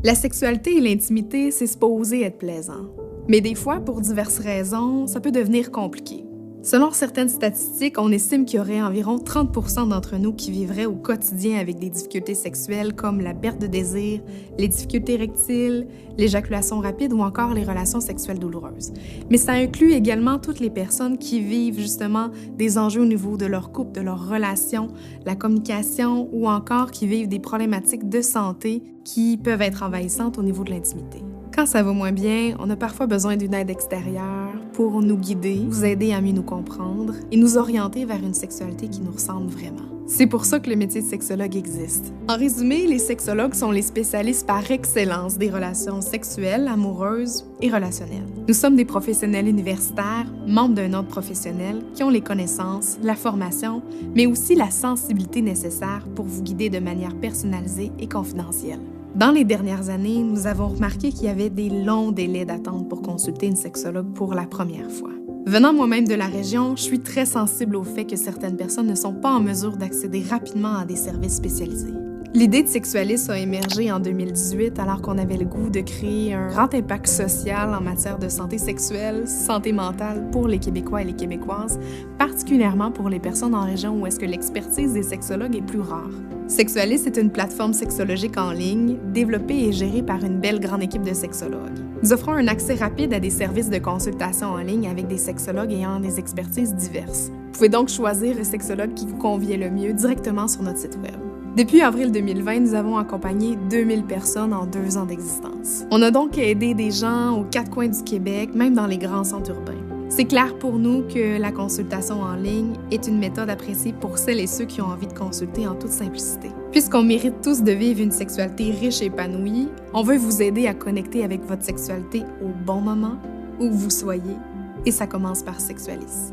La sexualité et l'intimité, c'est supposé être plaisant. Mais des fois, pour diverses raisons, ça peut devenir compliqué. Selon certaines statistiques, on estime qu'il y aurait environ 30% d'entre nous qui vivraient au quotidien avec des difficultés sexuelles comme la perte de désir, les difficultés rectiles, l'éjaculation rapide ou encore les relations sexuelles douloureuses. Mais ça inclut également toutes les personnes qui vivent justement des enjeux au niveau de leur couple, de leur relation, la communication ou encore qui vivent des problématiques de santé qui peuvent être envahissantes au niveau de l'intimité. Quand ça va moins bien, on a parfois besoin d'une aide extérieure pour nous guider, nous aider à mieux nous comprendre et nous orienter vers une sexualité qui nous ressemble vraiment. C'est pour ça que le métier de sexologue existe. En résumé, les sexologues sont les spécialistes par excellence des relations sexuelles, amoureuses et relationnelles. Nous sommes des professionnels universitaires, membres d'un ordre professionnel, qui ont les connaissances, la formation, mais aussi la sensibilité nécessaire pour vous guider de manière personnalisée et confidentielle. Dans les dernières années, nous avons remarqué qu'il y avait des longs délais d'attente pour consulter une sexologue pour la première fois. Venant moi-même de la région, je suis très sensible au fait que certaines personnes ne sont pas en mesure d'accéder rapidement à des services spécialisés. L'idée de Sexualis a émergé en 2018 alors qu'on avait le goût de créer un grand impact social en matière de santé sexuelle, santé mentale pour les Québécois et les Québécoises, particulièrement pour les personnes en région où est-ce que l'expertise des sexologues est plus rare. Sexualis est une plateforme sexologique en ligne, développée et gérée par une belle grande équipe de sexologues. Nous offrons un accès rapide à des services de consultation en ligne avec des sexologues ayant des expertises diverses. Vous pouvez donc choisir le sexologue qui vous convient le mieux directement sur notre site web. Depuis avril 2020, nous avons accompagné 2000 personnes en 2 ans d'existence. On a donc aidé des gens aux 4 coins du Québec, même dans les grands centres urbains. C'est clair pour nous que la consultation en ligne est une méthode appréciée pour celles et ceux qui ont envie de consulter en toute simplicité. Puisqu'on mérite tous de vivre une sexualité riche et épanouie, on veut vous aider à connecter avec votre sexualité au bon moment, où que vous soyez, et ça commence par Sexualis.